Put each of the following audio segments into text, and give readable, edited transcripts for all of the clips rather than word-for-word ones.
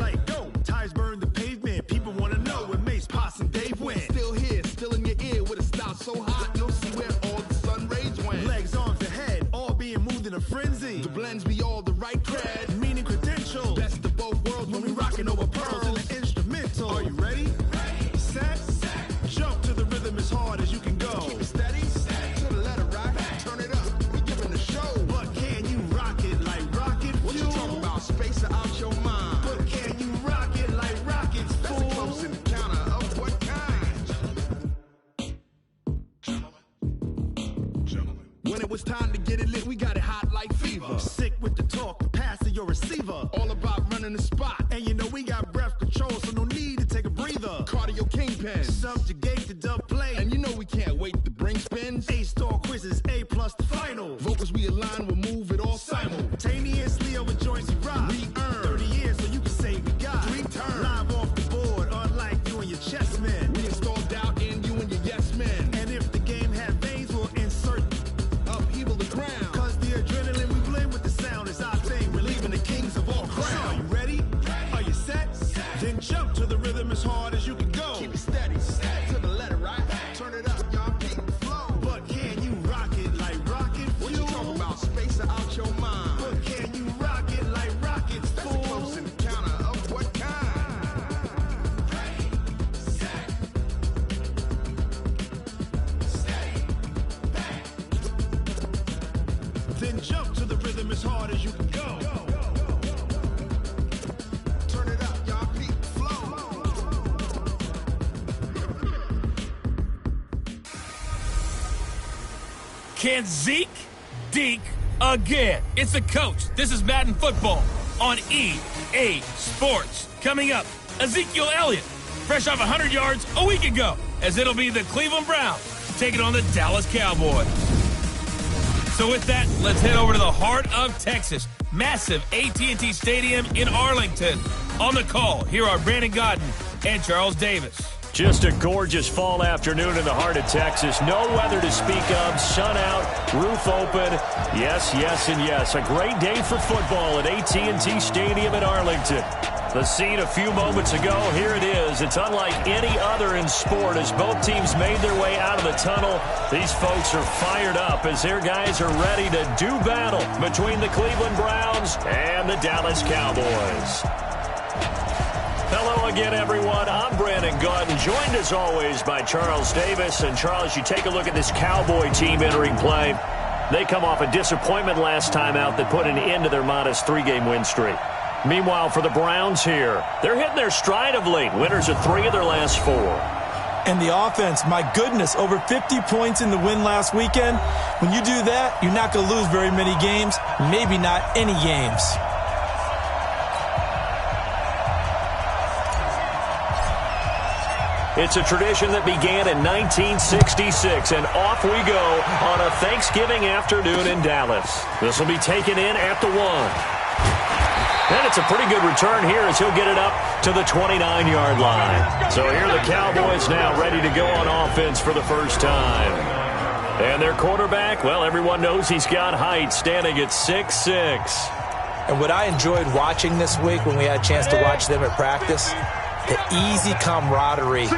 like go. Tires burn the pavement. People want to know when Mace, Potts, and Dave went. Still here, still in your ear with a style so hot, you'll see where all the sun rays went. Legs, arms, and head, all being moved in a frenzy. The blends be all the right cred. Meaning credentials. Best of both worlds When we rockin' over pearls in the instrumental. Are you ready? Set. Jump to the rhythm as hard as you can go. Keep it steady, to the letter right. Turn it up, we giving the show. But can you rock it like rocket fuel? What you talking about? Space or out your mind? But can you rock it like rockets, That's a fool? close encounter of what kind? Gentlemen. When it was time to get it lit, we got it hot like fever. Sick with the talk, pass to your receiver. All about running the spot. And you know we got breath control, so no need to take a breather. Cardio kingpin. Subjugate the dub play. And you know we can't wait to bring spins. A-star quizzes, A+ the final. Vocals we align, we'll move it all Simultaneously over joints we rock. We earn 30 years so you can say we got 3 turns. live off the board, unlike you and your chess men. We install doubt in you and your yes men. And if the game had veins, we'll insert. Upheaval the crown. Cause the adrenaline we blend with the sound is our thing. We're leaving the kings of all crowns. Are you ready? Are you set? Then jump to the rhythm as hard as you can go. Keep it steady, to the letter right. Turn it up, y'all keep the flow. But can you rock it like rocket fuel? What you talking about? Space or out your mind? But can you rock it like rockets, That's a fool? close encounter of what kind? Then jump to the rhythm as hard as you can go. Turn it up, y'all keep the flow. Can Zeke deke again? It's the coach. This is Madden Football on EA Sports. Coming up, Ezekiel Elliott, fresh off 100 yards a week ago, as it'll be the Cleveland Browns taking on the Dallas Cowboys. So with that, let's head over to the heart of Texas. Massive AT&T Stadium in Arlington. On the call, here are Brandon Godden and Charles Davis. Just a gorgeous fall afternoon in the heart of Texas. No weather to speak of. Sun out, roof open. Yes, yes, and yes. A great day for football at AT&T Stadium in Arlington. The scene a few moments ago, here it is. It's unlike any other in sport as both teams made their way out of the tunnel. These folks are fired up as their guys are ready to do battle between the Cleveland Browns and the Dallas Cowboys. Hello again, everyone. I'm Brandon Godden, joined as always by Charles Davis. And Charles, you take a look at this Cowboy team entering play. They come off a disappointment last time out that put an end to their modest 3-game win streak. Meanwhile, for the Browns here, they're hitting their stride of late. Winners of 3 of their last 4. And the offense, my goodness, over 50 points in the win last weekend. When you do that, you're not going to lose very many games, maybe not any games. It's a tradition that began in 1966, and off we go on a Thanksgiving afternoon in Dallas. This will be taken in at the 1. And it's a pretty good return here as he'll get it up to the 29-yard line. So here are the Cowboys now ready to go on offense for the first time. And their quarterback, well, everyone knows he's got height, standing at 6'6". And what I enjoyed watching this week when we had a chance to watch them at practice, the easy camaraderie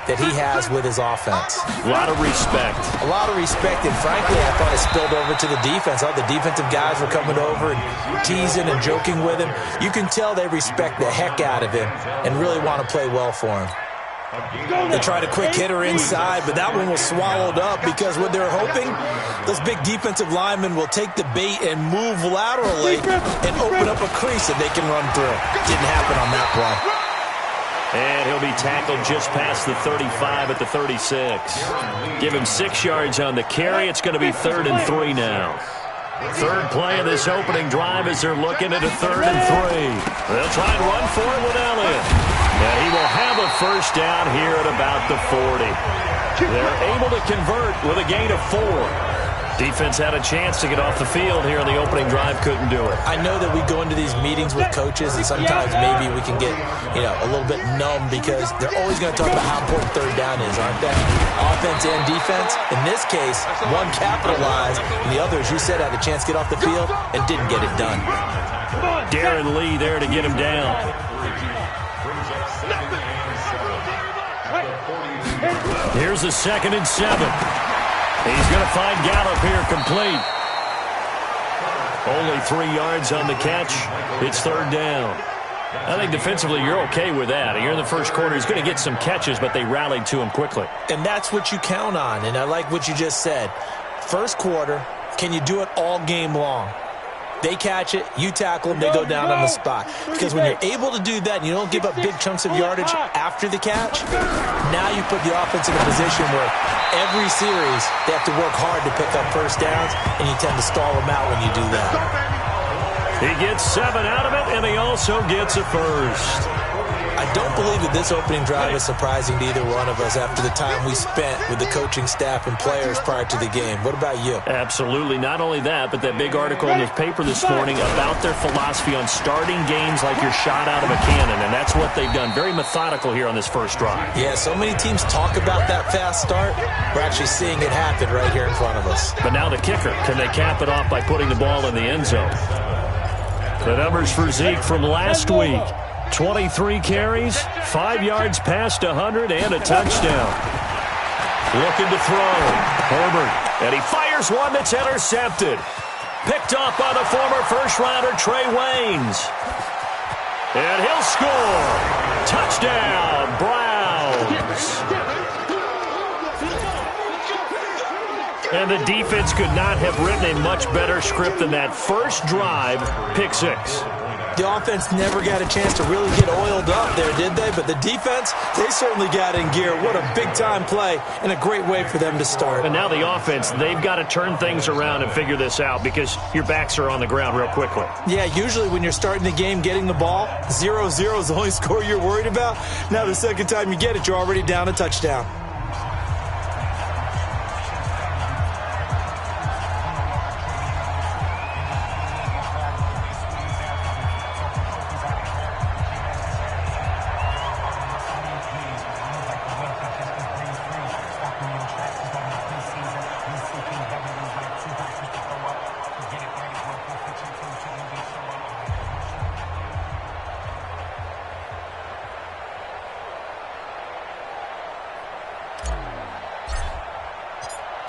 that he has with his offense. A lot of respect. A lot of respect, and frankly, I thought it spilled over to the defense. All the defensive guys were coming over and teasing and joking with him. You can tell they respect the heck out of him and really want to play well for him. They tried a quick hitter inside, but that one was swallowed up because what they're hoping, those big defensive linemen will take the bait and move laterally and open up a crease that they can run through. Didn't happen on that play. And he'll be tackled just past the 35 at the 36. Give him 6 yards on the carry. It's going to be 3rd and 3 now. Third play of this opening drive as they're looking at a 3rd and 3. They'll try and run for it with Elliott. And he will have a first down here at about the 40. They're able to convert with a gain of 4. Defense had a chance to get off the field here in the opening drive, couldn't do it. I know that we go into these meetings with coaches, and sometimes maybe we can get, a little bit numb because they're always going to talk about how important third down is, aren't they? Offense and defense. In this case, one capitalized, and the other, as you said, had a chance to get off the field and didn't get it done. Darren Lee there to get him down. Here's a 2nd and 7. He's going to find Gallup here complete. Only 3 yards on the catch. It's 3rd down. I think defensively you're okay with that. Here in the first quarter, he's going to get some catches, but they rallied to him quickly. And that's what you count on, and I like what you just said. First quarter, can you do it all game long? They catch it, you tackle them, they go down on the spot. Because when you're able to do that and you don't give up big chunks of yardage after the catch, now you put the offense in a position where every series they have to work hard to pick up first downs, and you tend to stall them out when you do that. He gets 7 out of it, and he also gets a first. I don't believe that this opening drive is surprising to either one of us after the time we spent with the coaching staff and players prior to the game. What about you? Absolutely. Not only that, but that big article in the paper this morning about their philosophy on starting games like you're shot out of a cannon, and that's what they've done. Very methodical here on this first drive. Yeah, so many teams talk about that fast start. We're actually seeing it happen right here in front of us. But now the kicker. Can they cap it off by putting the ball in the end zone? The numbers for Zeke from last week. 23 carries, 5 yards past 100, and a touchdown. Looking to throw. Herbert. And he fires one that's intercepted. Picked off by the former first-rounder Trey Waynes. And he'll score. Touchdown, Browns. And the defense could not have written a much better script than that first drive, pick 6. The offense never got a chance to really get oiled up there, did they? But the defense, they certainly got in gear. What a big-time play and a great way for them to start. And now the offense, they've got to turn things around and figure this out because your backs are on the ground real quickly. Yeah, usually when you're starting the game getting the ball, 0-0 is the only score you're worried about. Now the second time you get it, you're already down a touchdown.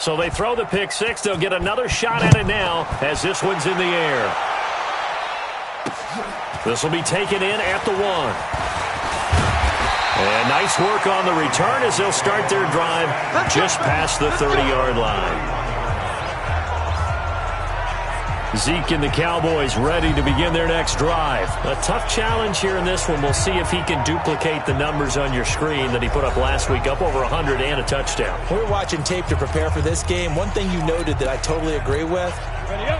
So they throw the pick 6. They'll get another shot at it now as this one's in the air. This will be taken in at the 1. And nice work on the return as they'll start their drive just past the 30-yard line. Zeke and the Cowboys ready to begin their next drive. A tough challenge here in this one. We'll see if he can duplicate the numbers on your screen that he put up last week, up over 100 and a touchdown. We were watching tape to prepare for this game. One thing you noted that I totally agree with,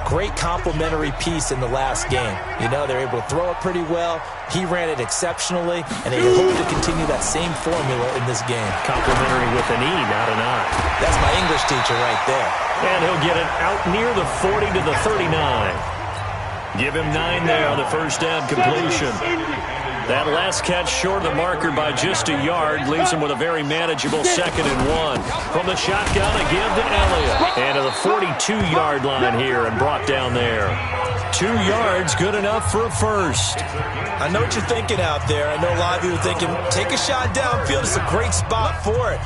great complimentary piece in the last game. You know, they're able to throw it pretty well. He ran it exceptionally, and they hope to continue that same formula in this game. Complimentary with an E, not an I. That's my English teacher right there. And he'll get it out near the 40 to the 39. Give him 9 there on the first down completion. That last catch short of the marker by just a yard leaves him with a very manageable 2nd and 1. From the shotgun, a give to Elliott. And to the 42-yard line here and brought down there. 2 yards, good enough for a first. I know what you're thinking out there. I know a lot of you are thinking, take a shot downfield. It's a great spot for it.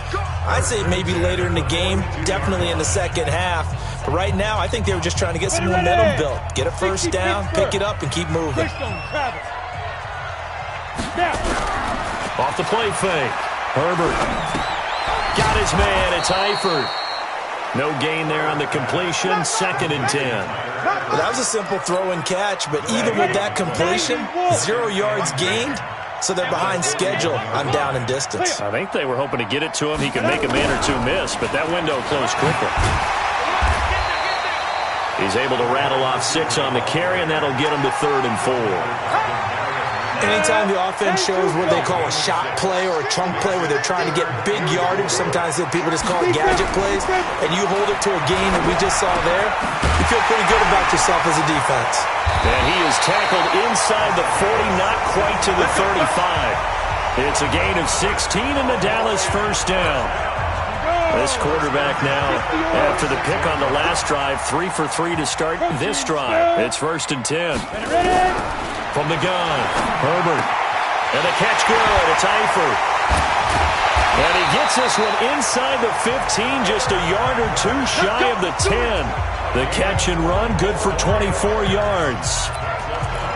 I'd say maybe later in the game, definitely in the second half. But right now, I think they were just trying to get some momentum built. Get a first down, pick it up, and keep moving. Off the play fake. Herbert. Got his man. It's Eifert. No gain there on the completion. 2nd and 10. Well, that was a simple throw and catch, but even with that completion, 0 yards gained. So they're behind schedule on down and distance. I think they were hoping to get it to him. He could make a man or two miss, but that window closed quickly. He's able to rattle off 6 on the carry, and that'll get him to 3rd and 4. Anytime the offense shows what they call a shot play or a chunk play where they're trying to get big yardage, sometimes people just call it gadget plays, and you hold it to a gain that we just saw there, you feel pretty good about yourself as a defense. And he is tackled inside the 40, not quite to the 35. It's a gain of 16 and the Dallas first down. This quarterback now, after the pick on the last drive, 3 for 3 to start this drive. It's 1st and 10. From the gun, Herbert. And the catch good. It's Eifert. And he gets this one inside the 15, just a yard or two shy of the 10. The catch and run, good for 24 yards.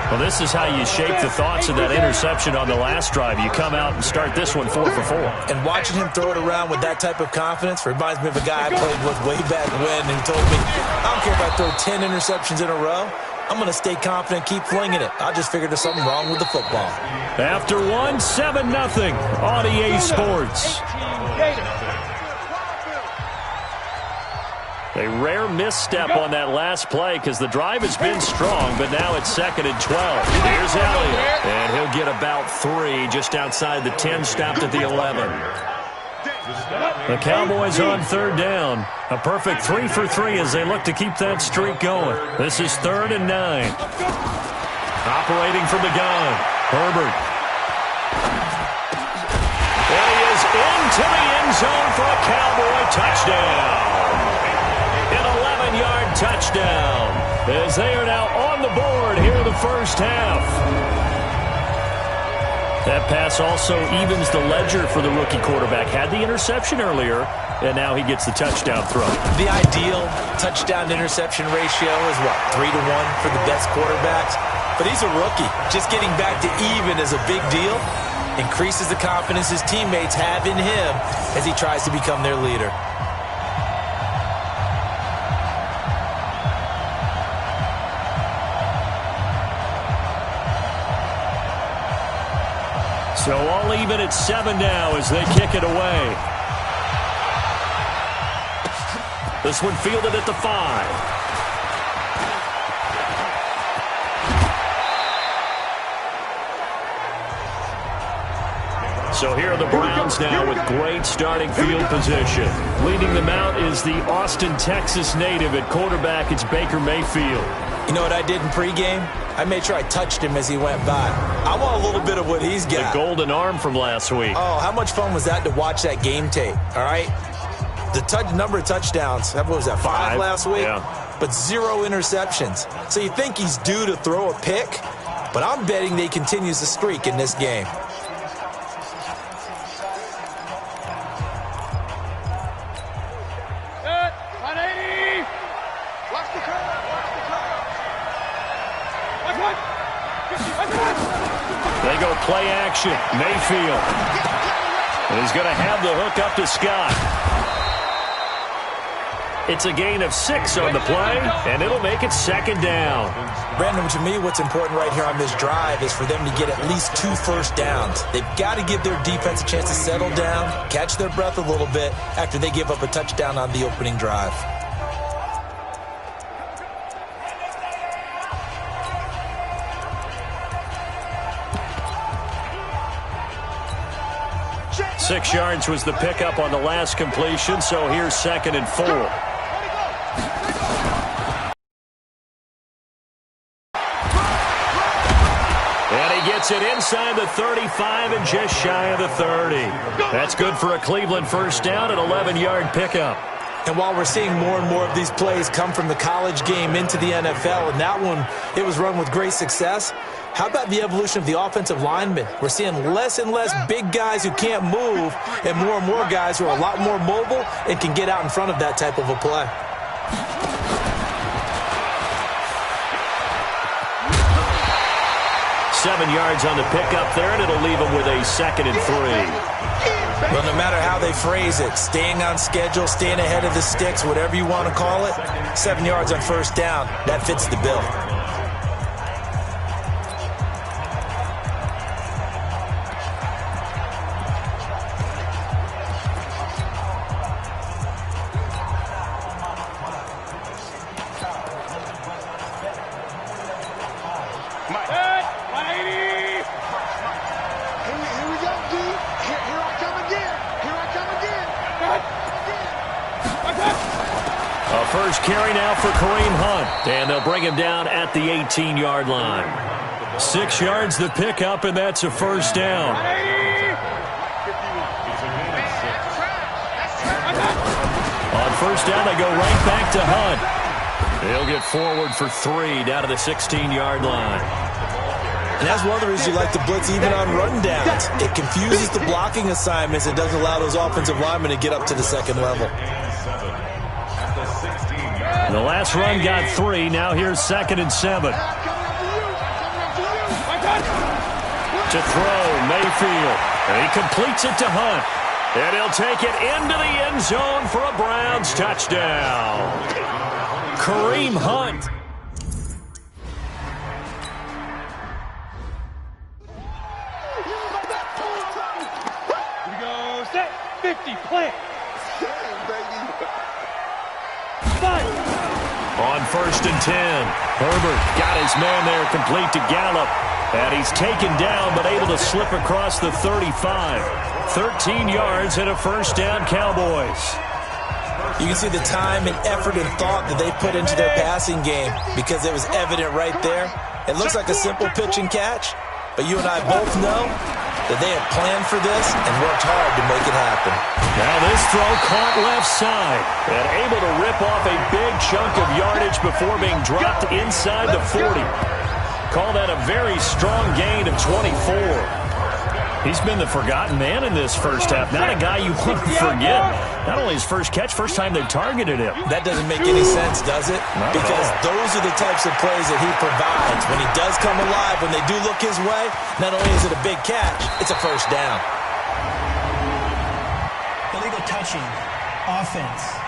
Well, this is how you shape the thoughts of that interception on the last drive. You come out and start this one 4 for 4. And watching him throw it around with that type of confidence reminds me of a guy I played with way back when who told me, I don't care if I throw 10 interceptions in a row. I'm going to stay confident, keep flinging it. I just figured there's something wrong with the football. After 1, 7-0 on EA Sports. A rare misstep on that last play because the drive has been strong, but now it's 2nd and 12. Here's Elliott, and he'll get about 3 just outside the 10, stopped at the 11. The Cowboys on 3rd down. A perfect 3 for 3 as they look to keep that streak going. This is 3rd and 9. Operating from the gun, Herbert. And he is into the end zone for a Cowboy touchdown. An 11-yard touchdown as they are now on the board here in the first half. That pass also evens the ledger for the rookie quarterback. Had the interception earlier, and now he gets the touchdown throw. The ideal touchdown-interception ratio is, what, 3 to 1 for the best quarterbacks? But he's a rookie. Just getting back to even is a big deal. Increases the confidence his teammates have in him as he tries to become their leader. So all even at 7 now as they kick it away. This one fielded at the 5. So here are the Browns now with great starting field position. Leading them out is the Austin, Texas native at quarterback. It's Baker Mayfield. You know what I did in pregame? I made sure I touched him as he went by. I want a little bit of what he's got. The golden arm from last week. Oh, how much fun was that to watch that game tape, all right? The number of touchdowns, what was that, 5 last week? Yeah. But 0 interceptions. So you think he's due to throw a pick, but I'm betting that he continues the streak in this game. They go play action. Mayfield. And he's going to have the hook up to Scott. It's a gain of 6 on the play, and it'll make it 2nd down. Brandon, to me, what's important right here on this drive is for them to get at least 2 first downs. They've got to give their defense a chance to settle down, catch their breath a little bit after they give up a touchdown on the opening drive. Six yards was the pickup on the last completion, so here's 2nd and 4. And he gets it inside the 35 and just shy of the 30. That's good for a Cleveland first down, an 11-yard pickup. And while we're seeing more and more of these plays come from the college game into the NFL, and that one, it was run with great success, how about the evolution of the offensive linemen? We're seeing less and less big guys who can't move and more guys who are a lot more mobile and can get out in front of that type of a play. Seven yards on the pickup there, and it'll leave them with a 2nd and 3. Well, no matter how they phrase it, staying on schedule, staying ahead of the sticks, whatever you want to call it, 7 yards on first down, that fits the bill. First carry now for Kareem Hunt, and they'll bring him down at the 18-yard line. 6 yards the pickup, and that's a first down. first down, they go right back to Hunt. He'll get forward for 3 down to the 16-yard line. And that's one of the reasons you like to blitz even on run downs. It confuses the blocking assignments and doesn't allow those offensive linemen to get up to the second level. The last run got 3. Now here's 2nd and 7. To throw, Mayfield. And he completes it to Hunt. And he'll take it into the end zone for a Browns touchdown. Kareem Hunt. Here we go. Set. 50. Plant. On 1st and 10, Herbert got his man there complete to Gallup. And he's taken down but able to slip across the 35. 13 yards and a first down, Cowboys. You can see the time and effort and thought that they put into their passing game because it was evident right there. It looks like a simple pitch and catch, but you and I both know that they had planned for this and worked hard to make it happen. Now this throw caught left side and able to rip off a big chunk of yardage before being dropped inside the 40. Call that a very strong gain of 24. He's been the forgotten man in this first half. Not a guy you want to forget. Not only his first catch, first time they targeted him. That doesn't make any sense, does it? Because those are the types of plays that he provides. When he does come alive, when they do look his way, not only is it a big catch, it's a first down. Illegal touching. Offense.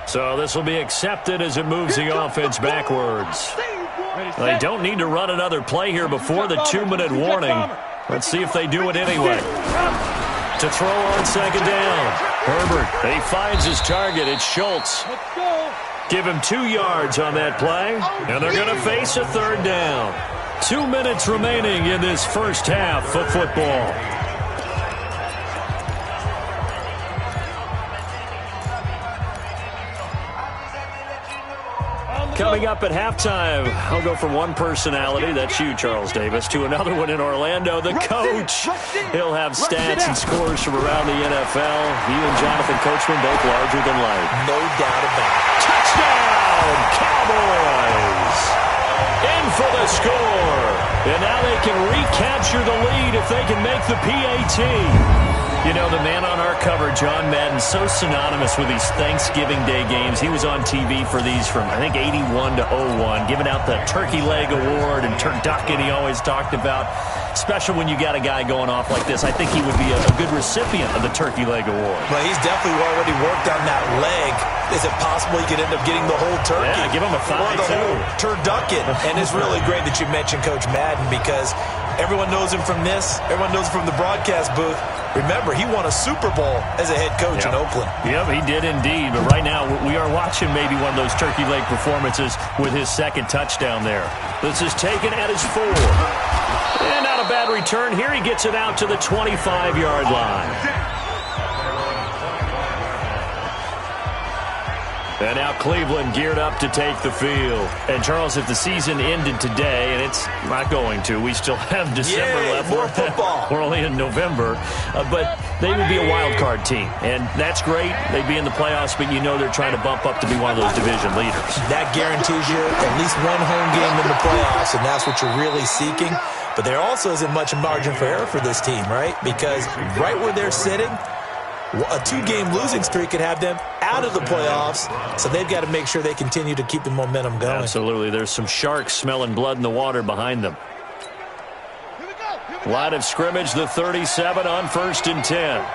So this will be accepted as it moves the offense backwards. They don't need to run another play here before the 2-minute warning. Let's see if they do it anyway. To throw on 2nd down. Herbert, he finds his target. It's Schultz. Give him 2 yards on that play, and they're going to face a 3rd down. 2 minutes remaining in this first half of football. Coming up at halftime, I'll go from one personality, that's you, Charles Davis, to another one in Orlando, the coach. He'll have stats and scores from around the NFL. He and Jonathan Coachman both larger than life. No doubt about it. Touchdown, Cowboys! In for the score. And now they can recapture the lead if they can make the PAT. You know, the man on our cover, John Madden, so synonymous with these Thanksgiving Day games. He was on TV for these from, I think, 81 to 01, giving out the Turkey Leg Award and turducken he always talked about. Special when you got a guy going off like this. I think he would be a good recipient of the Turkey Leg Award. Well, he's definitely already worked on that leg. Is it possible he could end up getting the whole turkey? Yeah, give him a 5, or the whole turducken. And it's really great that you mentioned Coach Madden because everyone knows him from this. Everyone knows him from the broadcast booth. Remember, he won a Super Bowl as a head coach in Oakland. Yep, he did indeed. But right now, we are watching maybe one of those turkey leg performances with his 2nd touchdown there. This is taken at his 4. And not a bad return. Here he gets it out to the 25-yard line. And now Cleveland geared up to take the field. And, Charles, if the season ended today, and it's not going to, we still have December left. More football. We're only in November. But they would be a wild card team. And that's great. They'd be in the playoffs, but you know they're trying to bump up to be one of those division leaders. That guarantees you at least one home game in the playoffs, and that's what you're really seeking. But there also isn't much margin for error for this team, right? Because right where they're sitting, a 2-game losing streak could have them out of the playoffs, so they've got to make sure they continue to keep the momentum going. Absolutely. There's some sharks smelling blood in the water behind them. Line of scrimmage, the 37 on 1st and 10.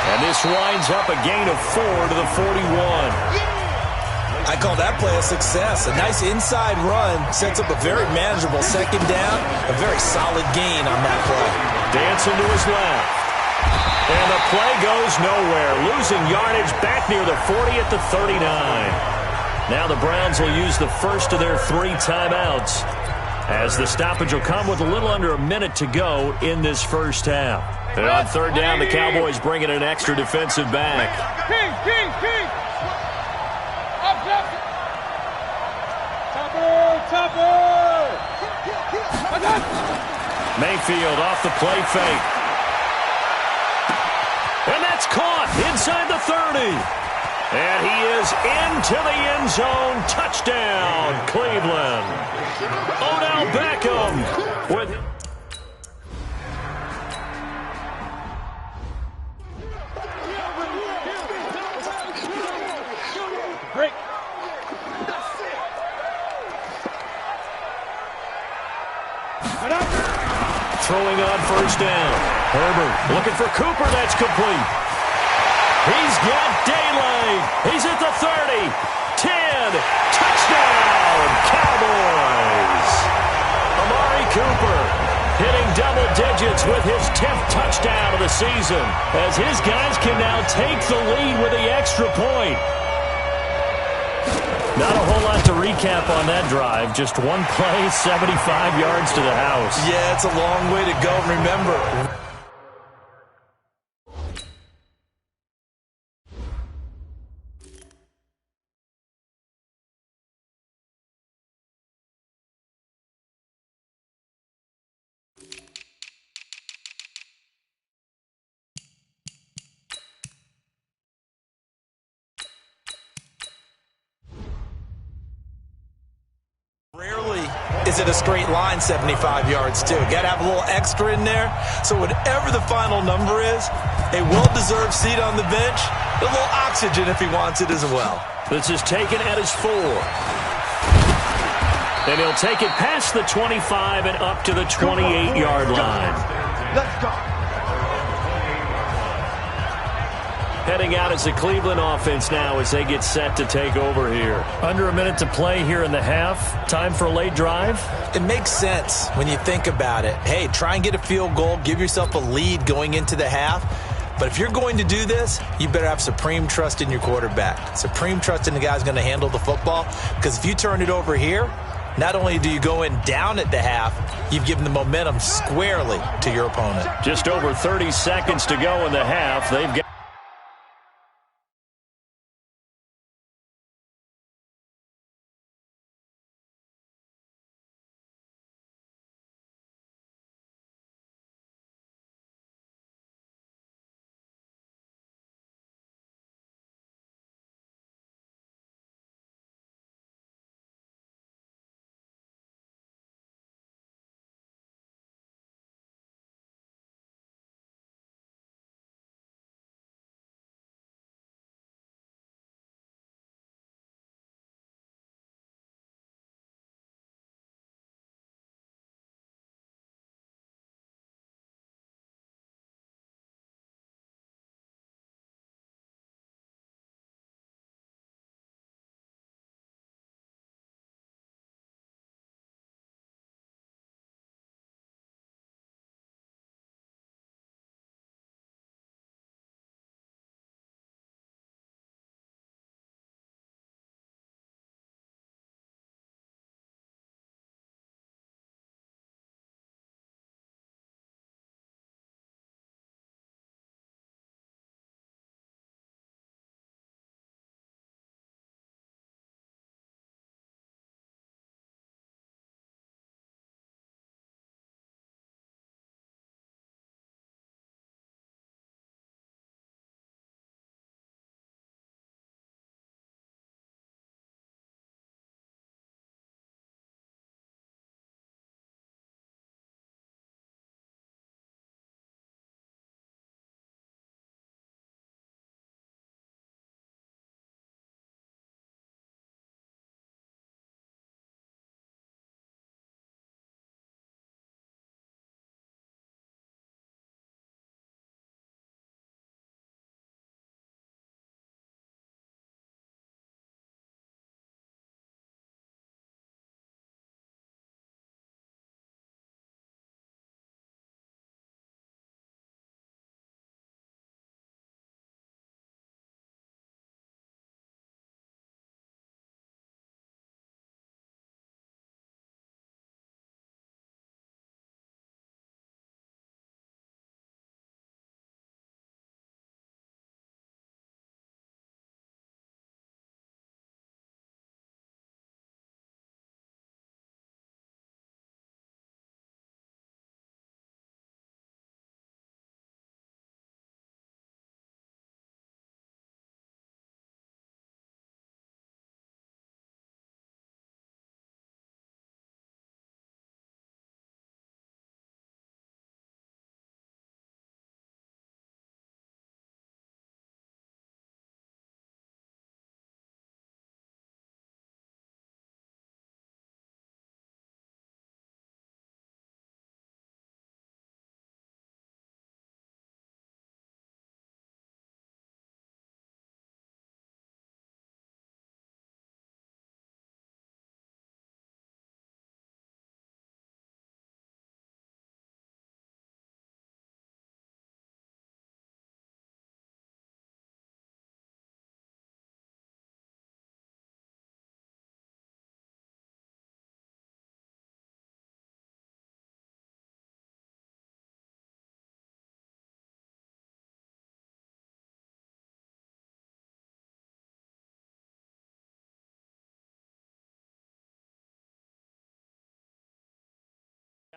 And this winds up a gain of 4 to the 41. I call that play a success. A nice inside run sets up a very manageable 2nd down. A very solid gain on that play. Dancing to his left. And the play goes nowhere. Losing yardage back near the 40 at the 39. Now the Browns will use the first of their 3 timeouts, as the stoppage will come with a little under a minute to go in this first half. And on 3rd down, the Cowboys bring in an extra defensive back. Mayfield off the play fake. And that's caught inside the 30. And he is into the end zone. Touchdown, Cleveland. Odell Beckham with... Break. Throwing on first down. Herbert looking for Cooper. That's complete. He's got daylight. He's at the 30. 10. Touchdown, Cowboys. Amari Cooper hitting double digits with his 10th touchdown of the season, as his guys can now take the lead with the extra point. Not a whole lot to recap on that drive. Just one play, 75 yards to the house. Yeah, it's a long way to go. Remember, rarely is it a straight line 75 yards, too. Got to have a little extra in there. So whatever the final number is, a well-deserved seat on the bench, a little oxygen if he wants it as well. This is taken at his 4. And he'll take it past the 25 and up to the 28-yard line. Let's go. Heading out as the Cleveland offense now as they get set to take over here. Under a minute to play here in the half. Time for a late drive. It makes sense when you think about it. Hey, try and get a field goal. Give yourself a lead going into the half. But if you're going to do this, you better have supreme trust in your quarterback. Supreme trust in the guy who's going to handle the football. Because if you turn it over here, not only do you go in down at the half, you've given the momentum squarely to your opponent. Just over 30 seconds to go in the half. They've got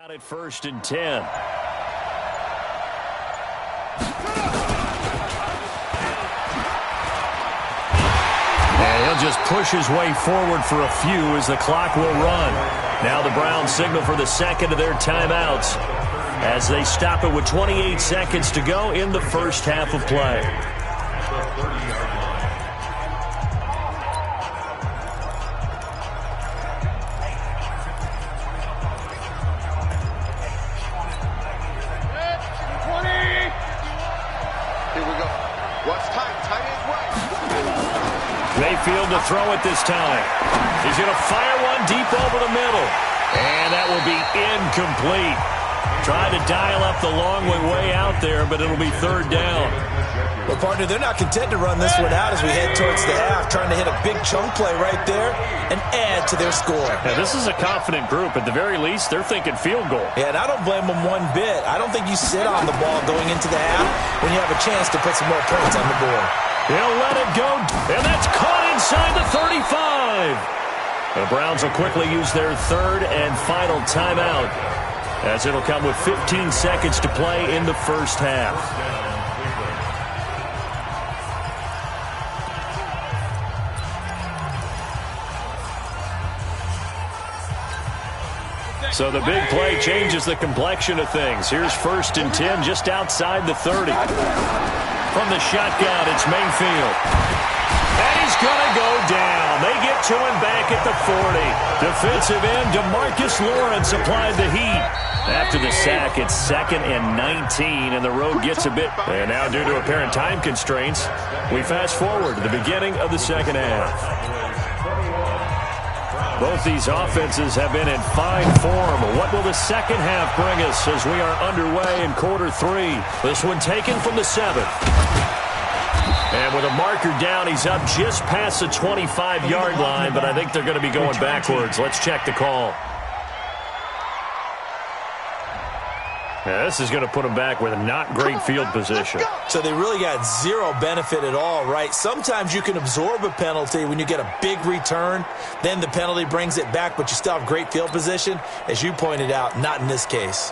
Out at 1st and 10. And he'll just push his way forward for a few as the clock will run. Now the Browns signal for the second of their timeouts as they stop it with 28 seconds to go in the first half of play. Mayfield to throw it this time. He's going to fire one deep over the middle. And that will be incomplete. Trying to dial up the long way out there, but it'll be 3rd down. Well, partner, they're not content to run this one out as we head towards the half, trying to hit a big chunk play right there and add to their score. Now, this is a confident group. At the very least, they're thinking field goal. Yeah, and I don't blame them one bit. I don't think you sit on the ball going into the half when you have a chance to put some more points on the board. He'll let it go, and that's caught inside the 35. The Browns will quickly use their 3rd and final timeout, as it'll come with 15 seconds to play in the first half. So the big play changes the complexion of things. Here's 1st and 10 just outside the 30. From the shotgun, it's Mayfield. And he's going to go down. They get to him back at the 40. Defensive end DeMarcus Lawrence applied the heat. After the sack, it's 2nd and 19, and the road gets a bit. And now, due to apparent time constraints, we fast forward to the beginning of the second half. Both these offenses have been in fine form. What will the second half bring us as we are underway in quarter 3? This one taken from the 7th. And with a marker down, he's up just past the 25-yard line, but I think they're going to be going backwards. Let's check the call. Yeah, this is going to put them back with a not great field position. So they really got zero benefit at all, right? Sometimes you can absorb a penalty when you get a big return. Then the penalty brings it back, but you still have great field position. As you pointed out, not in this case.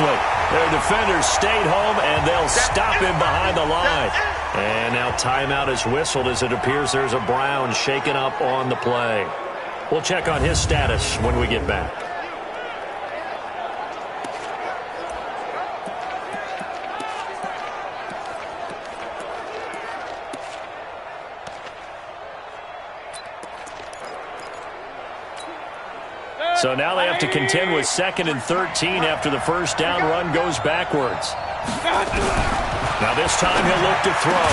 Their defenders stayed home, and they'll stop him behind the line. And now timeout is whistled as it appears there's a Brown shaken up on the play. We'll check on his status when we get back. So now they have to contend with 2nd and 13 after the first down run goes backwards. Now this time he'll look to throw.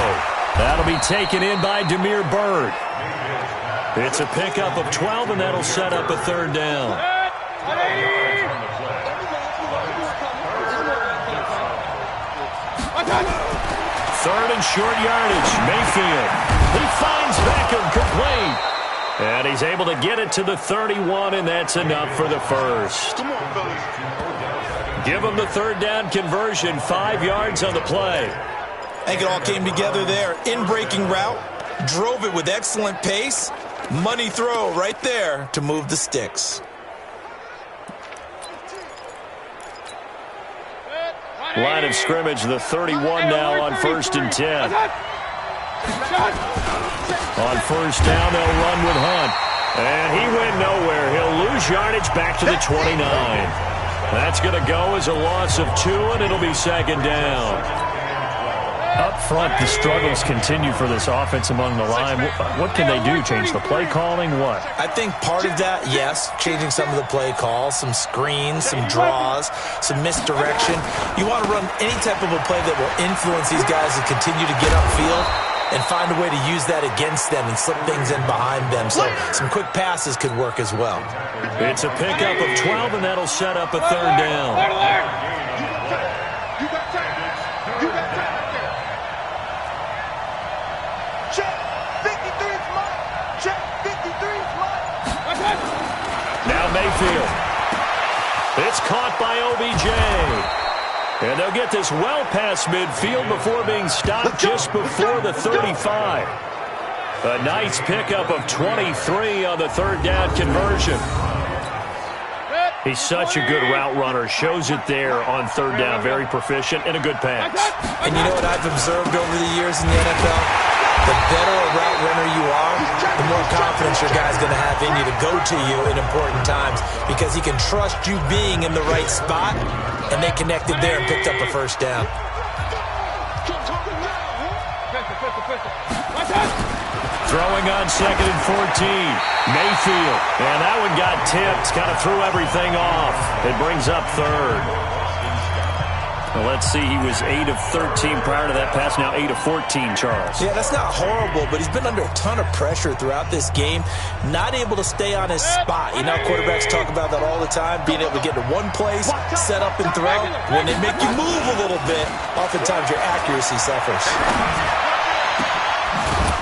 That'll be taken in by Damiere Byrd. It's a pickup of 12, and that'll set up a 3rd down. 3rd and short yardage. Mayfield. He finds Beckham complete. And he's able to get it to the 31, and that's enough for the first. Give him the 3rd down conversion, 5 yards on the play. I think it all came together there. In-breaking route, drove it with excellent pace. Money throw right there to move the sticks. Line of scrimmage, the 31 now on 1st and 10. On 1st down, they'll run with Hunt. And he went nowhere. He'll lose yardage back to the 29. That's going to go as a loss of 2, and it'll be 2nd down. Up front, the struggles continue for this offense among the line. What can they do? Change the play calling? What? I think part of that, yes, changing some of the play calls, some screens, some draws, some misdirection. You want to run any type of a play that will influence these guys to continue to get upfield and find a way to use that against them and slip things in behind them. So some quick passes could work as well. It's a pickup of 12, and that'll set up a 3rd down. on Mayfield. It's caught by OBJ. And they'll get this well past midfield before being stopped just before the 35. A nice pickup of 23 on the third down conversion. He's such a good route runner. Shows it there on third down. Very proficient and a good pass. And you know what I've observed over the years in the NFL? The better a route runner you are, the more confidence your guy's going to have in you to go to you in important times because he can trust you being in the right spot, and they connected there and picked up a first down. Throwing on 2nd and 14. Mayfield. And that one got tipped. Kind of threw everything off. It brings up third. Well, let's see. He was 8 of 13 prior to that pass. Now 8 of 14, Charles. Yeah, that's not horrible, but he's been under a ton of pressure throughout this game. Not able to stay on his spot. You know, quarterbacks talk about that all the time, being able to get to one place, set up and throw. When they make you move a little bit, oftentimes your accuracy suffers.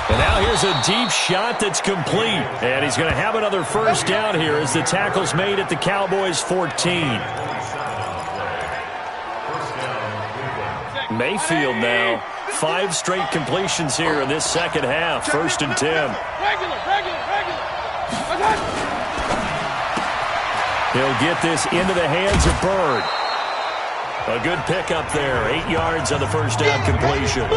And now here's a deep shot that's complete. And he's going to have another first down here as the tackle's made at the Cowboys' 14. Mayfield now. 5 straight completions here in this second half. 1st and 10. He'll get this into the hands of Bird. A good pickup there. 8 yards on the first down completion.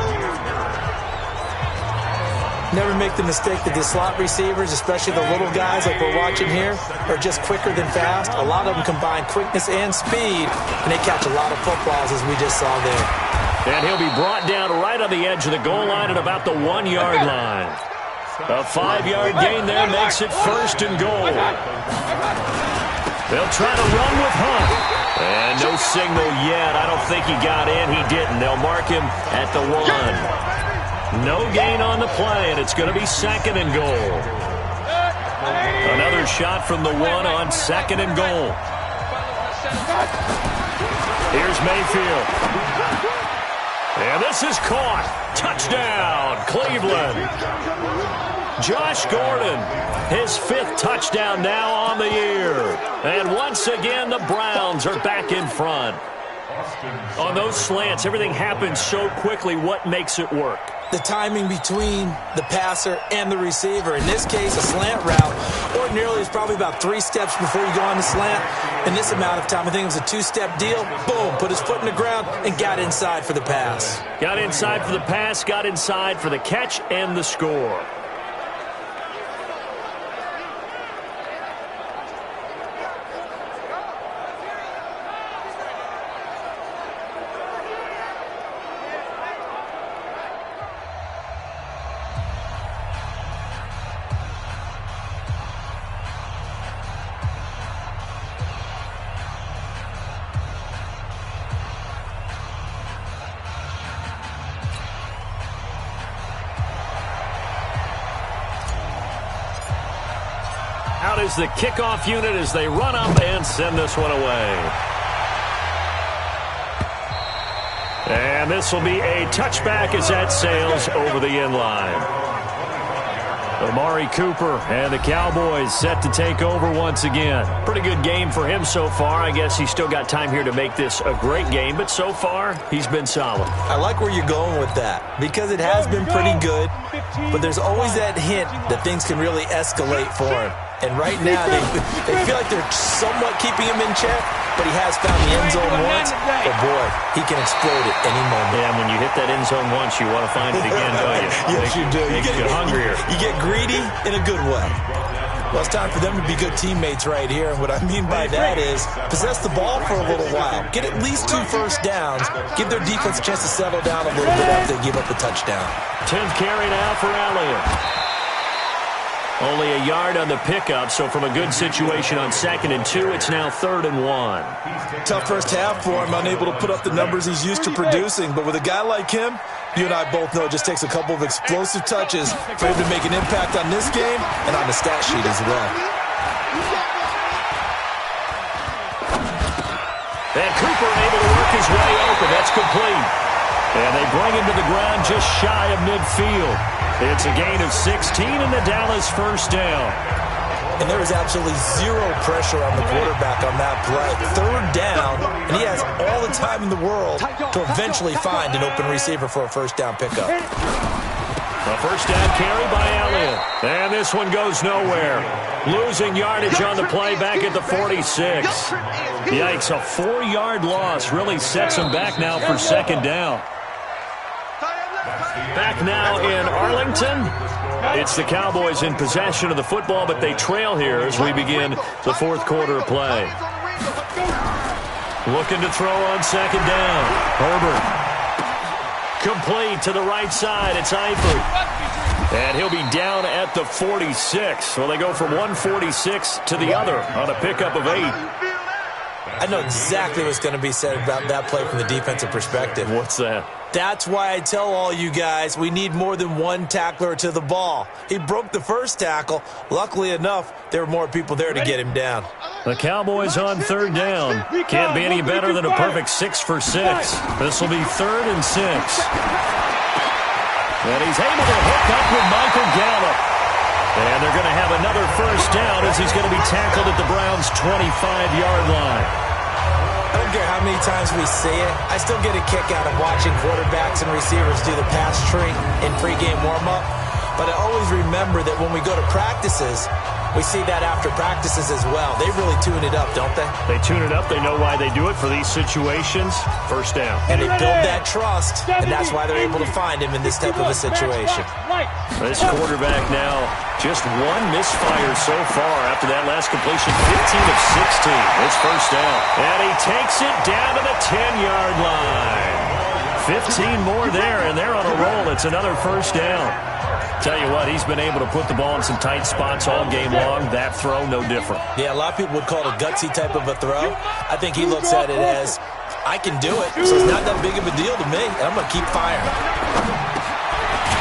Never make the mistake that the slot receivers, especially the little guys like we're watching here, are just quicker than fast. A lot of them combine quickness and speed, and they catch a lot of footballs, as we just saw there. And he'll be brought down right on the edge of the goal line at about the 1-yard line. A 5-yard gain there makes it 1st and goal. They'll try to run with Hunt. And no signal yet. I don't think he got in. He didn't. They'll mark him at the 1. No gain on the play, and it's going to be 2nd and goal. Another shot from the 1 on 2nd and goal. Here's Mayfield. And this is caught. Touchdown, Cleveland. Josh Gordon, his 5th touchdown now on the year. And once again, the Browns are back in front. On those slants, everything happens so quickly. What makes it work? The timing between the passer and the receiver. In this case, a slant route ordinarily is probably about 3 steps before you go on the slant. In this amount of time, I think it was a 2-step deal. Boom, put his foot in the ground and got inside for the pass. Got inside for the pass, got inside for the catch and the score. Out is the kickoff unit as they run up and send this one away. And this will be a touchback as that sails over the end line. Amari Cooper and the Cowboys set to take over once again. Pretty good game for him so far. I guess he's still got time here to make this a great game, but so far he's been solid. I like where you're going with that because it has been pretty good, but there's always that hint that things can really escalate for him. And right now, they feel like they're somewhat keeping him in check, but he has found the end zone once. But, boy, he can explode at any moment. Yeah, when you hit that end zone once, you want to find it again, don't you? Yes, you do. You get hungrier. You get greedy in a good way. Well, it's time for them to be good teammates right here. And what I mean by that is possess the ball for a little while. Get at least 2 first downs. Give their defense a chance to settle down a little bit after they give up the touchdown. 10th carry now for Elliott. Only a yard on the pickup, so from a good situation on 2nd and 2, it's now 3rd and 1. Tough first half for him, unable to put up the numbers he's used to producing. But with a guy like him, you and I both know it just takes a couple of explosive touches for him to make an impact on this game and on the stat sheet as well. And Cooper able to work his way open. That's complete. And they bring him to the ground just shy of midfield. It's a gain of 16 and the Dallas first down. and there was absolutely zero pressure on the quarterback on that play. Third down, and he has all the time in the world to eventually find an open receiver for a first down pickup. A first down carry by Elliott. And this one goes nowhere. Losing yardage on the play back at the 46. Yikes, a 4-yard loss really sets him back now for second down. Back now in Arlington. It's the Cowboys in possession of the football, but they trail here as we begin the fourth quarter of play. Looking to throw on second down. Herbert. Complete to the right side. It's Eifert. And he'll be down at the 46. So they go from 146 to the other on a pickup of 8. I know exactly what's going to be said about that play from the defensive perspective. What's that? That's why I tell all you guys we need more than one tackler to the ball. He broke the first tackle. Luckily enough, there were more people there to get him down. The Cowboys on third down. Can't be any better than a perfect 6 for 6. This will be 3rd and 6. And he's able to hook up with Michael Gallup. And they're going to have another first down as he's going to be tackled at the Browns' 25-yard line. I don't care how many times we say it, I still get a kick out of watching quarterbacks and receivers do the pass tree in pregame warm-up. But I always remember that when we go to practices, we see that after practices as well. They really tune it up, don't they? They tune it up. They know why they do it for these situations. First down. And they build that trust, and that's why they're able to find him in this type of a situation. This quarterback now, just one misfire so far after that last completion, 15 of 16. It's first down. And he takes it down to the 10-yard line. 15 more there, and they're on a roll. It's another first down. Tell you what, he's been able to put the ball in some tight spots all game long. That throw, no different. Yeah, a lot of people would call it a gutsy type of a throw. I think he looks at it as, I can do it, so it's not that big of a deal to me, and I'm going to keep firing.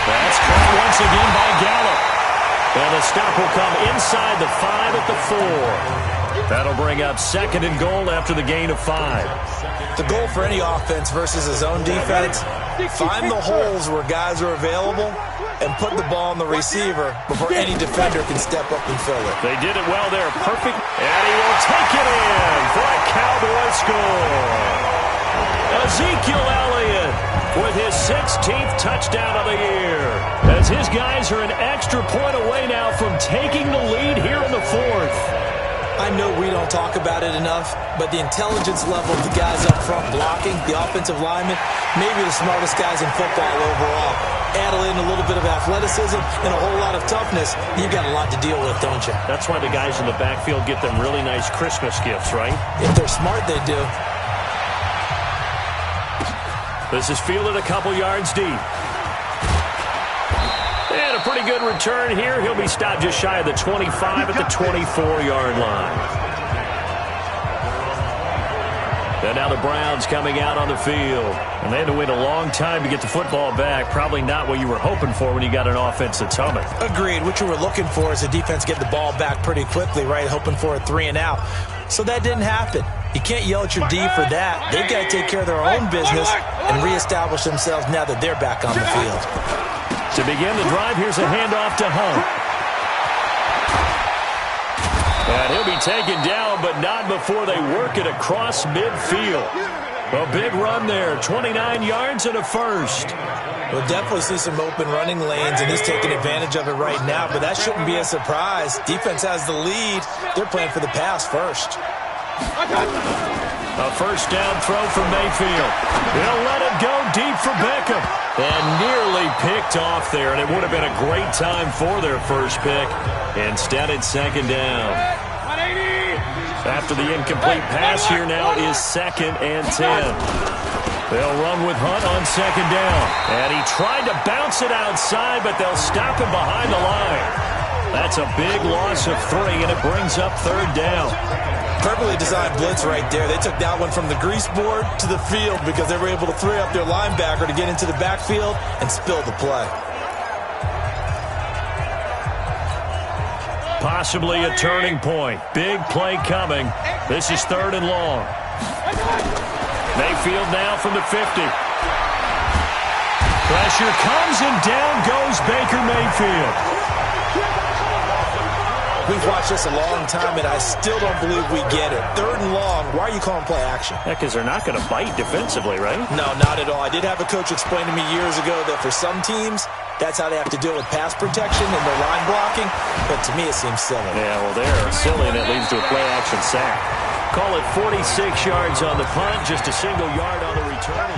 That's caught once again by Gallup. And the stop will come inside the 5 at the 4. That'll bring up 2nd and goal after the gain of 5. The goal for any offense versus a zone defense, find the holes where guys are available and put the ball on the receiver before any defender can step up and fill it. They did it well there. Perfect. And he will take it in for a Cowboy score. Ezekiel Elliott with his 16th touchdown of the year. As his guys are an extra point away now from taking the lead here in the 4th. I know we don't talk about it enough, but the intelligence level of the guys up front blocking, the offensive linemen, maybe the smartest guys in football overall. Add in a little bit of athleticism and a whole lot of toughness, you've got a lot to deal with, don't you? That's why the guys in the backfield get them really nice Christmas gifts, right? If they're smart, they do. This is fielded a couple yards deep. And a pretty good return here. He'll be stopped just shy of the 25 at the 24-yard line. And now the Browns coming out on the field. And they had to wait a long time to get the football back. Probably not what you were hoping for when you got an offense that's humming. Agreed. What you were looking for is the defense get the ball back pretty quickly, right? Hoping for a 3 and out. So that didn't happen. You can't yell at your D for that. They've got to take care of their own business and reestablish themselves now that they're back on the field. To begin the drive, here's a handoff to Hunt. And he'll be taken down, but not before they work it across midfield. A big run there, 29 yards and a first. We'll definitely see some open running lanes, and he's taking advantage of it right now, but that shouldn't be a surprise. Defense has the lead. They're playing for the pass first. A first down throw from Mayfield. He'll let it go deep for Beckham. And nearly picked off there, and it would have been a great time for their first pick. Instead, it's second down. After the incomplete pass, here now is 2nd and 10. They'll run with Hunt on second down. And he tried to bounce it outside, but they'll stop him behind the line. That's a big loss of 3, and it brings up third down. Perfectly designed blitz right there. They took that one from the grease board to the field because they were able to free up their linebacker to get into the backfield and spill the play. Possibly a turning point. Big play coming. This is 3rd and long. Mayfield now from the 50. Pressure comes and down goes Baker Mayfield. We've watched this a long time, and I still don't believe we get it. 3rd and long, why are you calling play action? Yeah, because they're not going to bite defensively, right? No, not at all. I did have a coach explain to me years ago that for some teams, that's how they have to deal with pass protection and their line blocking, but to me it seems silly. Yeah, well, they're silly, and it leads to a play-action sack. Call it 46 yards on the punt, just a single yard on the return.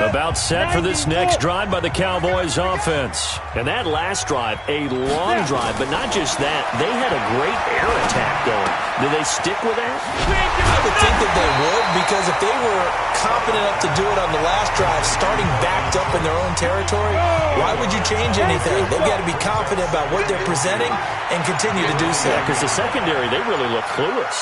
About set for this next drive by the Cowboys offense. And that last drive, a long drive, but not just that. They had a great air attack going. Do they stick with that? I would think that they would, because if they were confident enough to do it on the last drive, starting backed up in their own territory, why would you change anything? They've got to be confident about what they're presenting and continue to do so. Yeah, because the secondary, they really look clueless.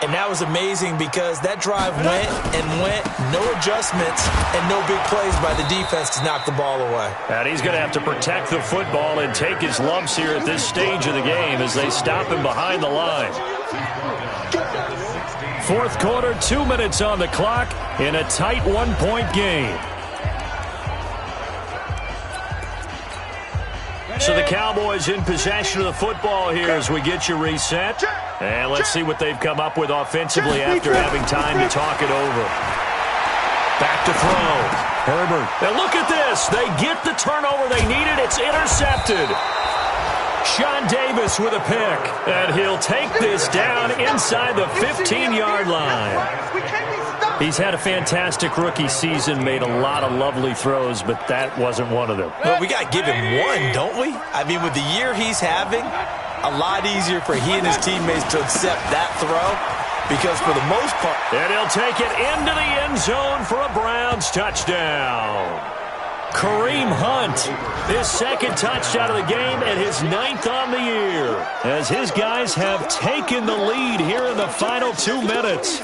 And that was amazing because that drive went and went, no adjustments, and no big plays by the defense to knock the ball away. And he's going to have to protect the football and take his lumps here at this stage of the game as they stop him behind the line. 4th quarter, 2 minutes on the clock in a tight 1-point game. So the Cowboys in possession of the football here as we get you reset. And let's see what they've come up with offensively after having time to talk it over. Back to throw. Herbert. And look at this. They get the turnover they needed. It's intercepted. Sean Davis with a pick. And he'll take this down inside the 15-yard line. He's had a fantastic rookie season, made a lot of lovely throws, but that wasn't one of them. Well, we got to give him one, don't we? I mean, with the year he's having, a lot easier for he and his teammates to accept that throw because for the most part... And he'll take it into the end zone for a Browns touchdown. Kareem Hunt, his 2nd touchdown of the game and his 9th on the year, as his guys have taken the lead here in the final 2 minutes.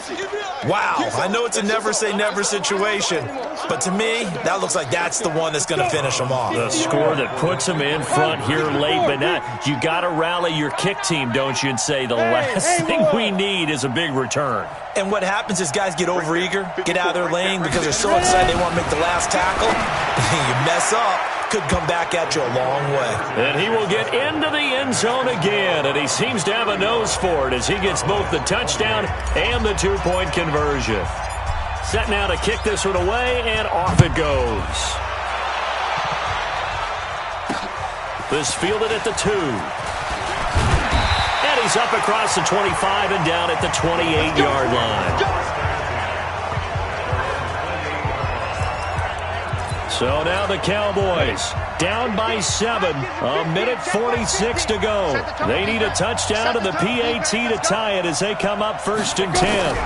Wow, I know it's a never-say-never situation, but to me, that looks like that's the one that's going to finish them off. The score that puts them in front here late, but not. You got to rally your kick team, don't you, and say the last thing we need is a big return. And what happens is guys get overeager, get out of their lane because they're so excited they want to make the last tackle. You mess up, could come back at you a long way. And he will get into the end zone again, and he seems to have a nose for it as he gets both the touchdown and the 2-point conversion. Set now to kick this one away, and off it goes. This fielded at the 2. And he's up across the 25 and down at the 28-yard line. So now the Cowboys down by 7, a minute 46 to go. They need a touchdown and the PAT to tie it as they come up 1st and 10.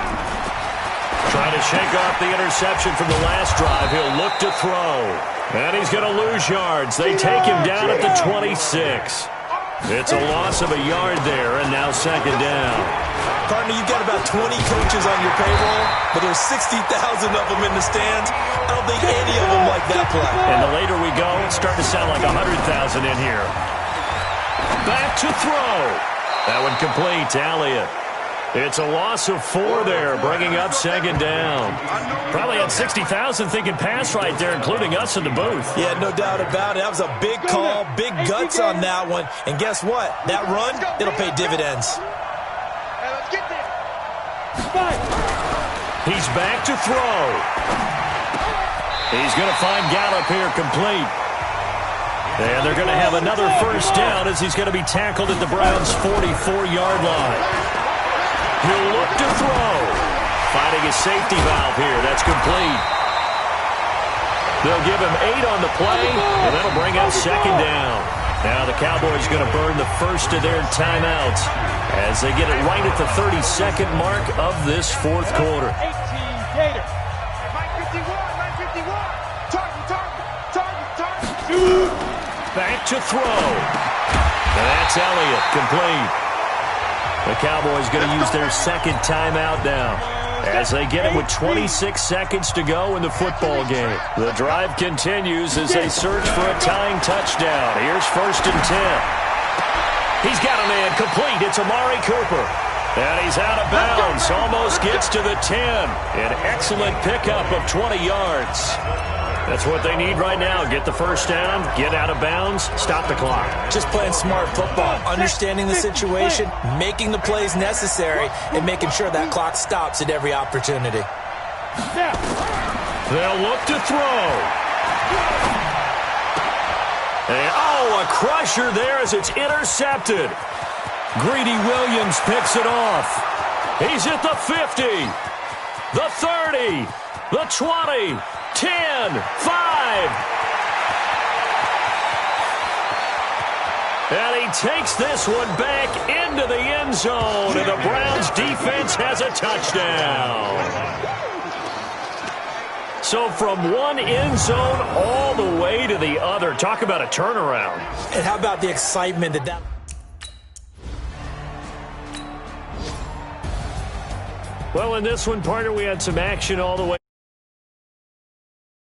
Trying to shake off the interception from the last drive. He'll look to throw. And he's going to lose yards. They take him down at the 26. It's a loss of a yard there, and now 2nd down. Partner, you've got about 20 coaches on your payroll, but there's 60,000 of them in the stands. I don't think any of them like that play. And the later we go, it's starting to sound like 100,000 in here. Back to throw. That one complete to Elliott. It's a loss of 4 there, bringing up 2nd down. Probably had 60,000 thinking pass right there, including us in the booth. Yeah, no doubt about it. That was a big call, big guts on that one. And guess what? That run, it'll pay dividends. He's back to throw. He's going to find Gallup here complete. And they're going to have another 1st down as he's going to be tackled at the Browns' 44-yard line. He'll look to throw. Finding his safety valve here. That's complete. They'll give him 8 on the play, and that'll bring up 2nd down. Now the Cowboys going to burn the first of their timeouts as they get it right at the 32nd mark of this 4th quarter. 18 Gator. 951. Back to throw. And that's Elliott, complete. The Cowboys going to use their 2nd timeout now as they get it with 26 seconds to go in the football game. The drive continues as they search for a tying touchdown. Here's 1st and 10. He's got a man complete. It's Amari Cooper. And he's out of bounds. Almost gets to the 10. An excellent pickup of 20 yards. That's what they need right now. Get the first down, get out of bounds, stop the clock. Just playing smart football, understanding the situation, making the plays necessary, and making sure that clock stops at every opportunity. They'll look to throw. And, a crusher there as it's intercepted. Greedy Williams picks it off. He's at the 50, the 30, the 20, 10, 5. And he takes this one back into the end zone, and the Browns defense has a touchdown. So from one end zone all the way to the other. Talk about a turnaround. And how about the excitement that... Well, in this one, partner, we had some action all the way.